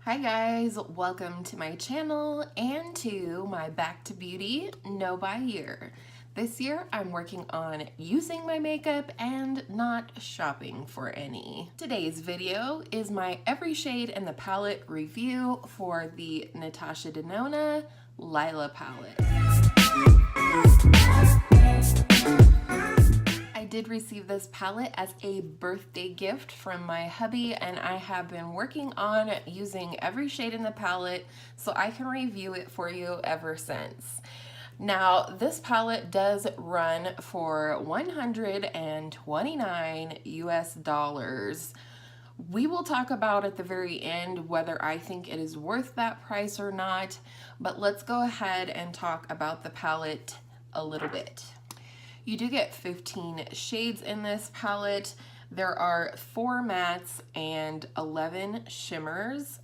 Hi guys, welcome to my channel and to my Back to Beauty No Buy Year. This year I'm working on using my makeup and not shopping for any. Today's video is my Every Shade in the Palette review for the Natasha Denona Lila palette. I did receive this palette as a birthday gift from my hubby, and I have been working on using every shade in the palette so I can review it for you ever since. Now, this palette does run for $129 US. We will talk about at the very end whether I think it is worth that price or not, but let's go ahead and talk about the palette a little bit. You do get 15 shades in this palette. There are 4 mattes and 11 shimmers,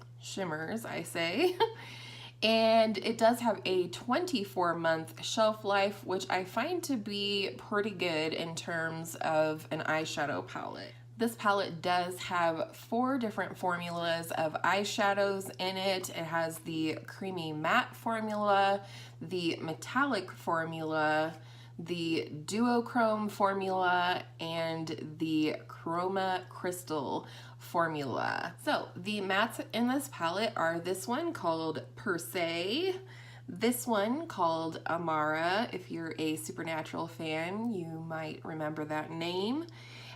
I say. And it does have a 24-month shelf life, which I find to be pretty good in terms of an eyeshadow palette. This palette does have 4 different formulas of eyeshadows in it. It has the creamy matte formula, the metallic formula, the duochrome formula, and the chroma crystal formula. So the mattes in this palette are this one called Per Se, this one called Amara. If you're a Supernatural fan, you might remember that name.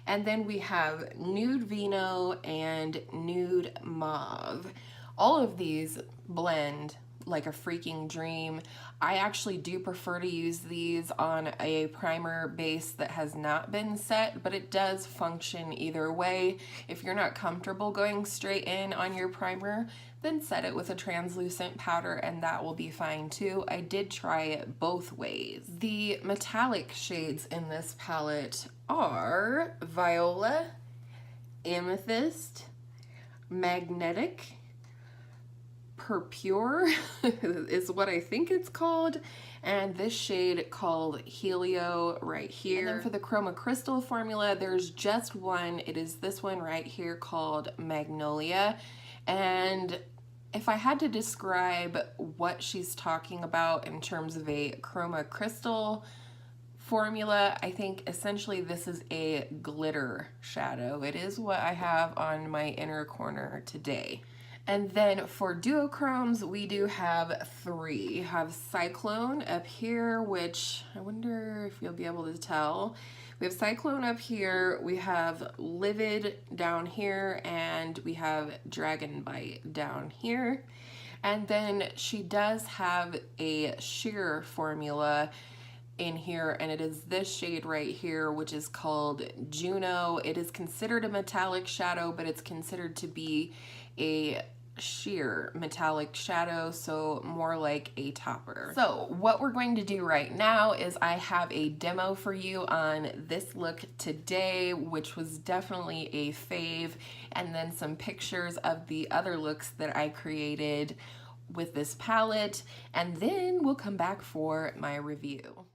And then we have Nude Vino and Nude Mauve. All of these blend like a freaking dream. I actually do prefer to use these on a primer base that has not been set, but it does function either way. If you're not comfortable going straight in on your primer, then set it with a translucent powder and that will be fine too. I did try it both ways. The metallic shades in this palette are Viola, Amethyst, Magnetic, Pure is what I think it's called, and this shade called Helio right here. And then for the chroma crystal formula, there's just one. It is this one right here called Magnolia. And if I had to describe what she's talking about in terms of a chroma crystal formula, I think essentially this is a glitter shadow. It is what I have on my inner corner today. And then for duochromes, we do have 3. You have Cyclone up here, which I wonder if you'll be able to tell. We have Cyclone up here, we have Livid down here, and we have Dragon Bite down here. And then she does have a sheer formula in here, and it is this shade right here, which is called Juno. It is considered a metallic shadow, but it's considered to be a sheer metallic shadow, so more like a topper. So what we're going to do right now is I have a demo for you on this look today, which was definitely a fave, and then some pictures of the other looks that I created with this palette, and then we'll come back for my review.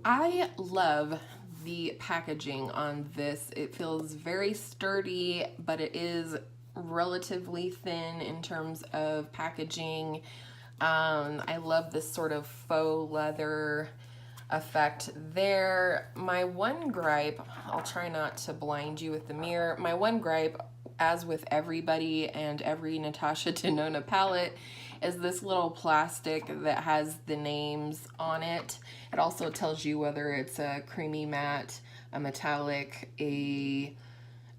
I love the packaging on this. It feels very sturdy, but it is relatively thin in terms of packaging. I love this sort of faux leather effect there. My one gripe, I'll try not to blind you with the mirror. My one gripe, as with everybody and every Natasha Denona palette, is this little plastic that has the names on it. It also tells you whether it's a creamy matte, a metallic, a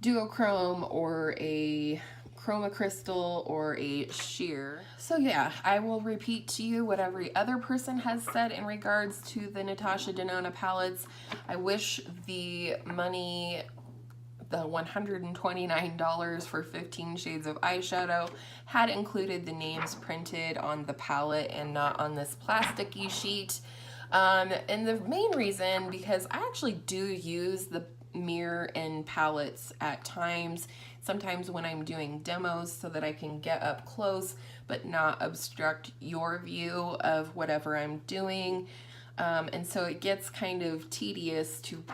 duochrome, or a chroma crystal, or a sheer. So yeah, I will repeat to you what every other person has said in regards to the Natasha Denona palettes. I wish the money, the $129 for 15 shades of eyeshadow, had included the names printed on the palette and not on this plasticky sheet. And the main reason, because I actually do use the mirror in palettes at times, sometimes when I'm doing demos, so that I can get up close but not obstruct your view of whatever I'm doing. And so it gets kind of tedious to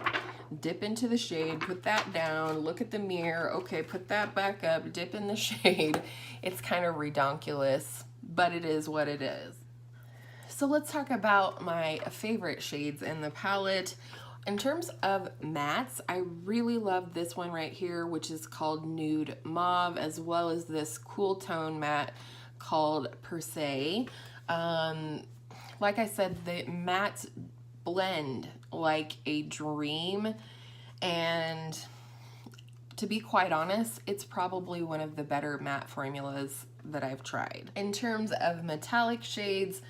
dip into the shade, put that down, look at the mirror, okay, put that back up, dip in the shade. It's kind of redonkulous, but it is what it is. So let's talk about my favorite shades in the palette. In terms of mattes, I really love this one right here, which is called Nude Mauve, as well as this cool tone matte called Per Se. Like I said, the mattes blend like a dream, and to be quite honest, it's probably one of the better matte formulas that I've tried. In terms of metallic shades,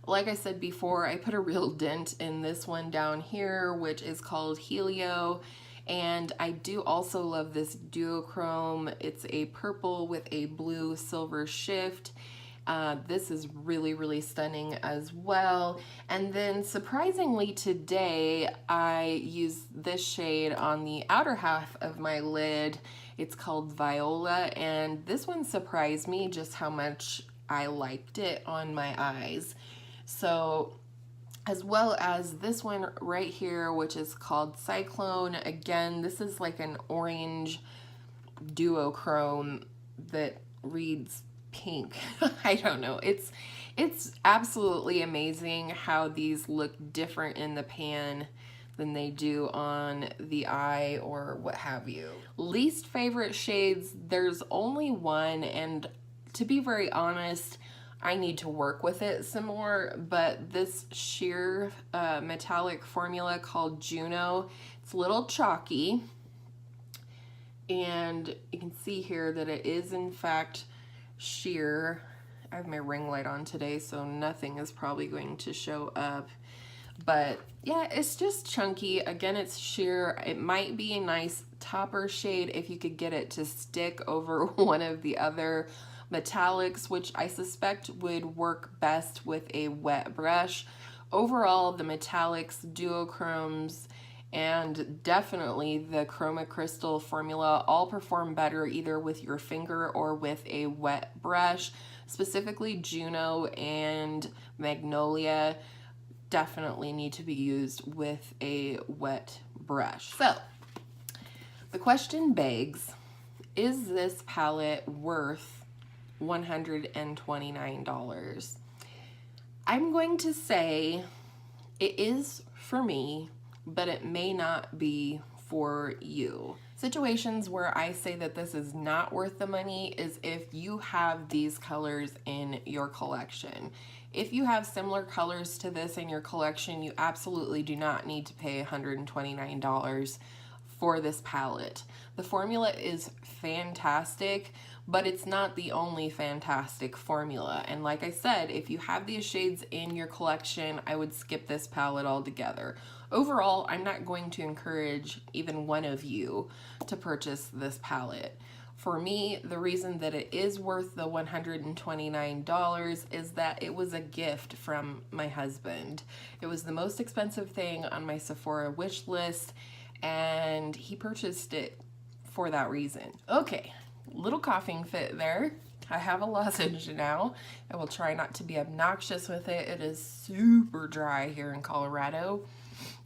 like I said before, I put a real dent in this one down here, which is called Helio. And I do also love this duochrome. It's a purple with a blue silver shift. This is really, really stunning as well. And then surprisingly today, I used this shade on the outer half of my lid. It's called Viola, and this one surprised me just how much I liked it on my eyes. So, as well as this one right here, which is called Cyclone. Again, this is like an orange duochrome that reads pink. I don't know. It's absolutely amazing how these look different in the pan than they do on the eye or what have you. Least favorite shades, there's only one, and to be very honest, I need to work with it some more, but this sheer metallic formula called Juno, it's a little chalky, and you can see here that it is in fact sheer. I have my ring light on today, so nothing is probably going to show up, but yeah, it's just chunky. Again, it's sheer. It might be a nice topper shade if you could get it to stick over one of the other metallics, which I suspect would work best with a wet brush. Overall, the metallics, duochromes, and definitely the chroma crystal formula all perform better either with your finger or with a wet brush. Specifically, Juno and Magnolia definitely need to be used with a wet brush. So, the question begs, is this palette worth $129? I'm going to say it is for me, but it may not be for you. Situations where I say that this is not worth the money is if you have these colors in your collection. If you have similar colors to this in your collection, you absolutely do not need to pay $129 for this palette. The formula is fantastic, but it's not the only fantastic formula. And like I said, if you have these shades in your collection, I would skip this palette altogether. Overall, I'm not going to encourage even one of you to purchase this palette. For me, the reason that it is worth the $129 is that it was a gift from my husband. It was the most expensive thing on my Sephora wish list, and he purchased it for that reason. Okay, little coughing fit there. I have a lozenge now. I will try not to be obnoxious with it. It is super dry here in Colorado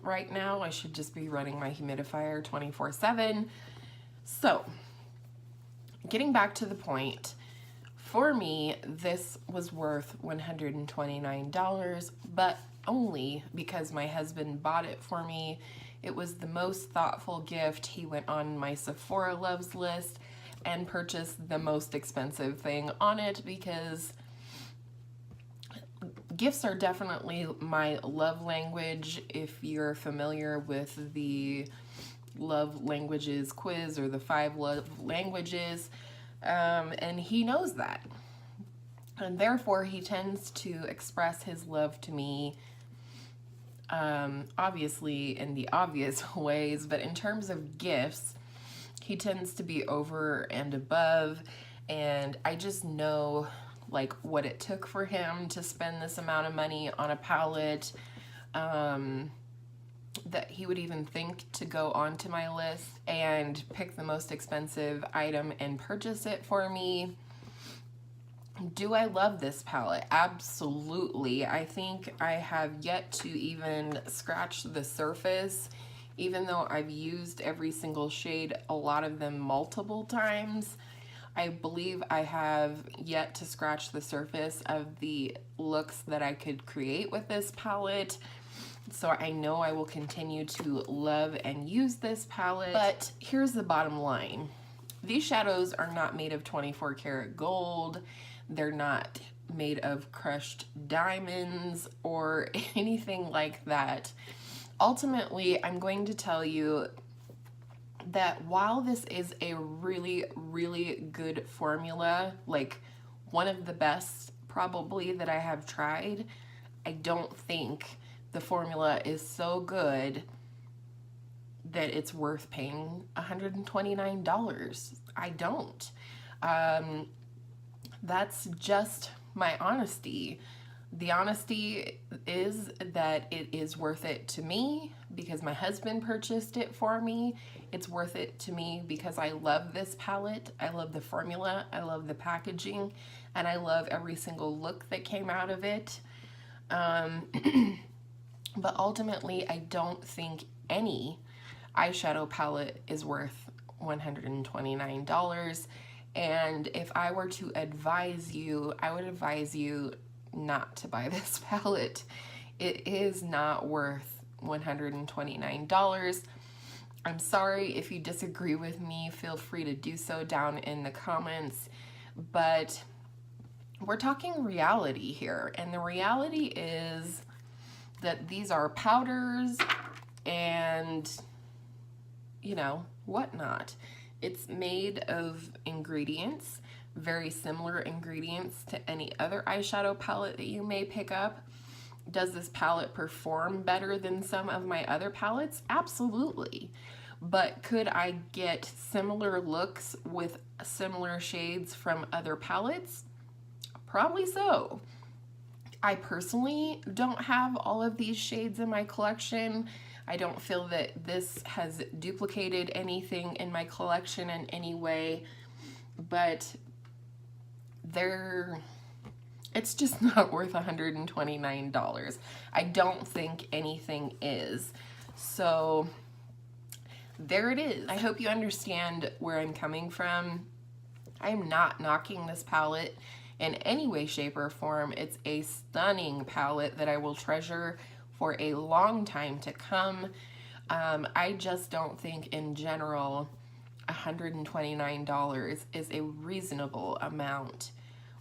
right now. I should just be running my humidifier 24/7. So, getting back to the point, for me, this was worth $129, but only because my husband bought it for me. It was the most thoughtful gift. He went on my Sephora Loves list and purchased the most expensive thing on it because gifts are definitely my love language. If you're familiar with the love languages quiz or the 5 love languages, and he knows that. And therefore, he tends to express his love to me, obviously in the obvious ways, but in terms of gifts, he tends to be over and above, and I just know like what it took for him to spend this amount of money on a palette, that he would even think to go onto my list and pick the most expensive item and purchase it for me. Do I love this palette? Absolutely. I think I have yet to even scratch the surface, even though I've used every single shade, a lot of them multiple times. I believe I have yet to scratch the surface of the looks that I could create with this palette. So I know I will continue to love and use this palette. But here's the bottom line. These shadows are not made of 24 karat gold. They're not made of crushed diamonds or anything like that. Ultimately, I'm going to tell you that while this is a really, really good formula, like one of the best probably that I have tried, I don't think the formula is so good that it's worth paying $129. I don't. That's just my honesty. The honesty is that it is worth it to me because my husband purchased it for me. It's worth it to me because I love this palette. I love the formula. I love the packaging. And I love every single look that came out of it. But ultimately, I don't think any eyeshadow palette is worth $129. And if I were to advise you, I would advise you not to buy this palette. It is not worth $129. I'm sorry if you disagree with me, feel free to do so down in the comments, but we're talking reality here, and the reality is that these are powders and, you know, whatnot. It's made of ingredients, very similar ingredients to any other eyeshadow palette that you may pick up. Does this palette perform better than some of my other palettes? Absolutely. But could I get similar looks with similar shades from other palettes? Probably so. I personally don't have all of these shades in my collection. I don't feel that this has duplicated anything in my collection in any way, but it's just not worth $129. I don't think anything is. So there it is. I hope you understand where I'm coming from. I'm not knocking this palette in any way, shape, or form. It's a stunning palette that I will treasure for a long time to come. I just don't think in general $129 is a reasonable amount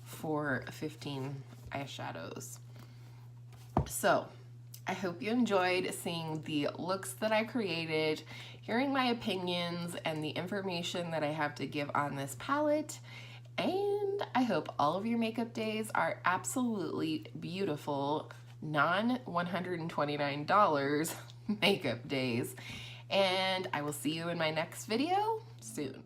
for 15 eyeshadows. So I hope you enjoyed seeing the looks that I created, hearing my opinions and the information that I have to give on this palette, and I hope all of your makeup days are absolutely beautiful, non-$129 makeup days, and I will see you in my next video soon.